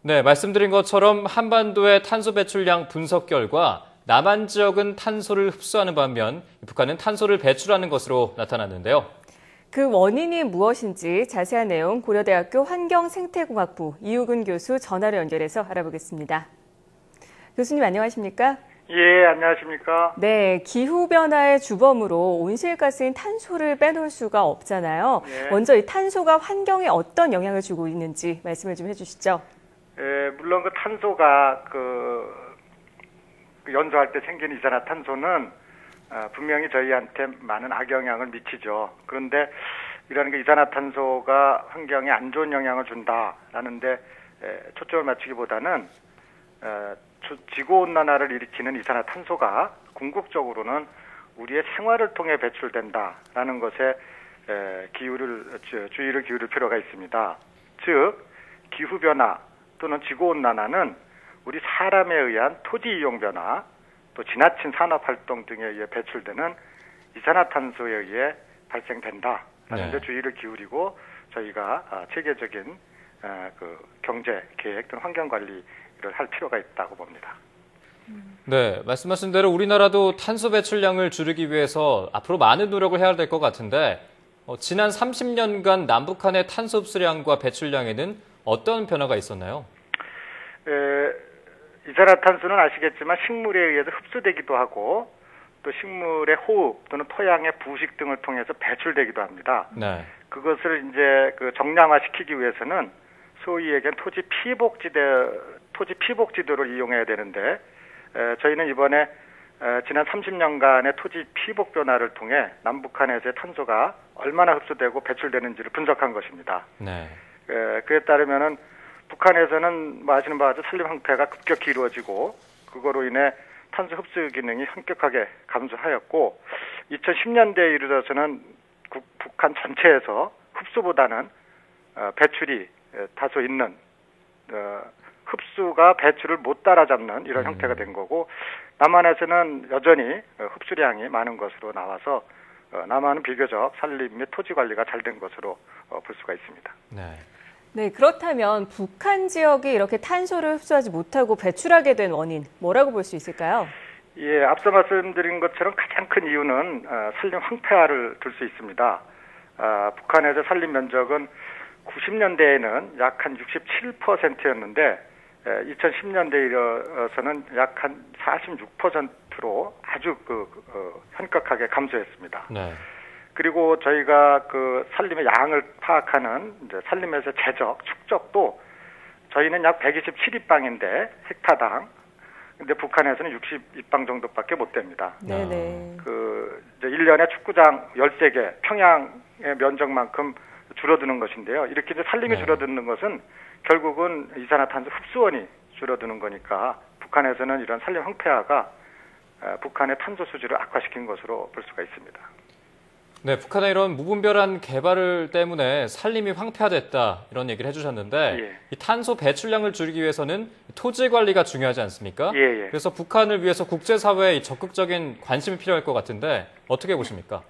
네, 말씀드린 것처럼 한반도의 탄소 배출량 분석 결과 남한 지역은 탄소를 흡수하는 반면 북한은 탄소를 배출하는 것으로 나타났는데요. 그 원인이 무엇인지 자세한 내용 고려대학교 환경생태공학부 이우근 교수 전화로 연결해서 알아보겠습니다. 교수님 안녕하십니까? 예, 안녕하십니까? 네, 기후변화의 주범으로 온실가스인 탄소를 빼놓을 수가 없잖아요. 예. 먼저 이 탄소가 환경에 어떤 영향을 주고 있는지 말씀을 좀 해주시죠. 예, 물론 그 탄소가 연소할 때 생긴 이산화탄소는 분명히 저희한테 많은 악영향을 미치죠. 그런데 이런 그 이산화탄소가 환경에 안 좋은 영향을 준다라는데 초점을 맞추기보다는 지구온난화를 일으키는 이산화탄소가 궁극적으로는 우리의 생활을 통해 배출된다라는 것에 주의를 기울일 필요가 있습니다. 즉 기후변화 또는 지구온난화는 우리 사람에 의한 토지 이용 변화, 또 지나친 산업활동 등에 의해 배출되는 이산화탄소에 의해 발생된다라는 데 주의를 기울이고 저희가 체계적인 경제 계획 또는 환경관리를 할 필요가 있다고 봅니다. 네, 말씀하신 대로 우리나라도 탄소 배출량을 줄이기 위해서 앞으로 많은 노력을 해야 될 것 같은데 지난 30년간 남북한의 탄소 흡수량과 배출량에는 어떤 변화가 있었나요? 이산화탄소는 아시겠지만 식물에 의해서 흡수되기도 하고 또 식물의 호흡 또는 토양의 부식 등을 통해서 배출되기도 합니다. 네. 그것을 이제 정량화시키기 위해서는 소위 얘기한 토지 피복지도를 이용해야 되는데 저희는 이번에 지난 30년간의 토지 피복 변화를 통해 남북한에서의 탄소가 얼마나 흡수되고 배출되는지를 분석한 것입니다. 네. 그에 따르면은 북한에서는 아시는 바와 같이 산림 황폐가 급격히 이루어지고 그거로 인해 탄소 흡수 기능이 현격하게 감소하였고 2010년대에 이르러서는 북한 전체에서 흡수보다는 배출이 다소 있는 흡수가 배출을 못 따라잡는 이런 형태가 된 거고 남한에서는 여전히 흡수량이 많은 것으로 나와서 남한은 비교적 산림 및 토지 관리가 잘 된 것으로 볼 수가 있습니다. 네. 네, 그렇다면 북한 지역이 이렇게 탄소를 흡수하지 못하고 배출하게 된 원인, 뭐라고 볼 수 있을까요? 예, 앞서 말씀드린 것처럼 가장 큰 이유는 산림 황폐화를 들 수 있습니다. 북한에서 산림 면적은 90년대에는 약 한 67%였는데 2010년대에 이르러서는 약 한 46%로 아주 현격하게 감소했습니다. 네. 그리고 저희가 산림의 양을 파악하는 이제 산림에서 축적도 저희는 약 127입방인데 헥타당. 근데 북한에서는 60입방 정도밖에 못 됩니다. 네네. 이제 1년에 축구장 13개, 평양의 면적만큼 줄어드는 것인데요. 이렇게 이제 산림이 줄어드는 것은 결국은 이산화탄소 흡수원이 줄어드는 거니까 북한에서는 이런 산림 황폐화가 북한의 탄소 수질을 악화시킨 것으로 볼 수가 있습니다. 네, 북한의 이런 무분별한 개발 때문에 산림이 황폐화됐다 이런 얘기를 해주셨는데 예. 이 탄소 배출량을 줄이기 위해서는 토지 관리가 중요하지 않습니까? 예. 그래서 북한을 위해서 국제사회의 적극적인 관심이 필요할 것 같은데 어떻게 보십니까?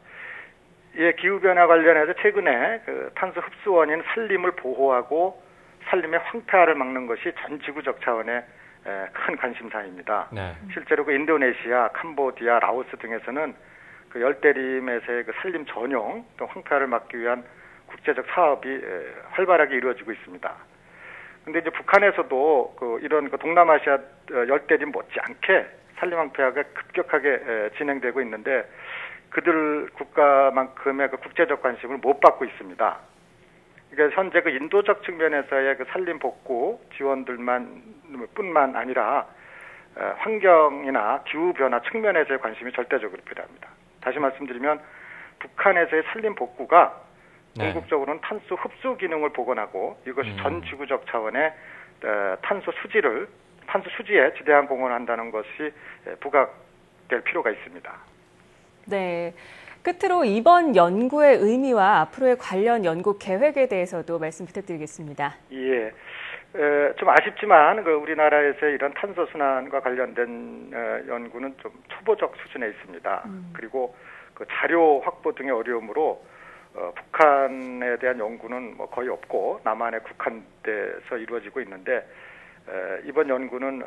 예, 기후변화 관련해서 최근에 탄소 흡수원인 산림을 보호하고 산림의 황폐화를 막는 것이 전 지구적 차원의 큰 관심사입니다. 네. 실제로 인도네시아, 캄보디아, 라오스 등에서는 열대림에서의 산림 전용 또 황폐화를 막기 위한 국제적 사업이 활발하게 이루어지고 있습니다. 그런데 이제 북한에서도 이런 동남아시아 열대림 못지않게 산림 황폐화가 급격하게 진행되고 있는데 그들 국가만큼의 국제적 관심을 못 받고 있습니다. 그러니까 현재 인도적 측면에서의 산림 복구 지원들뿐만 아니라 환경이나 기후 변화 측면에서의 관심이 절대적으로 필요합니다. 다시 말씀드리면 북한에서의 산림 복구가 궁극적으로는 탄소 흡수 기능을 복원하고 이것이 전 지구적 차원의 탄소 수지에 지대한 공헌을 한다는 것이 부각될 필요가 있습니다. 네. 끝으로 이번 연구의 의미와 앞으로의 관련 연구 계획에 대해서도 말씀 부탁드리겠습니다. 예. 좀 아쉽지만 우리나라에서 이런 탄소 순환과 관련된 연구는 좀 초보적 수준에 있습니다. 그리고 자료 확보 등의 어려움으로 북한에 대한 연구는 거의 없고 남한에 국한돼서 이루어지고 있는데 이번 연구는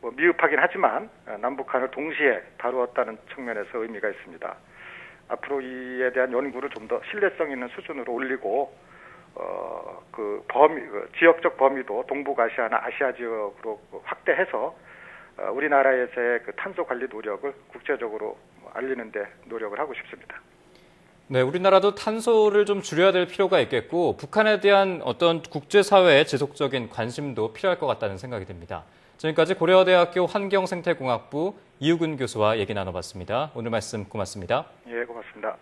뭐 미흡하긴 하지만 남북한을 동시에 다루었다는 측면에서 의미가 있습니다. 앞으로 이에 대한 연구를 좀 더 신뢰성 있는 수준으로 올리고 지역적 범위도 동북아시아나 아시아 지역으로 확대해서 우리나라에서의 그 탄소 관리 노력을 국제적으로 알리는 데 노력을 하고 싶습니다. 네, 우리나라도 탄소를 좀 줄여야 될 필요가 있겠고 북한에 대한 어떤 국제사회의 지속적인 관심도 필요할 것 같다는 생각이 듭니다. 지금까지 고려대학교 환경생태공학부 이우근 교수와 얘기 나눠봤습니다. 오늘 말씀 고맙습니다. 예, 고맙습니다.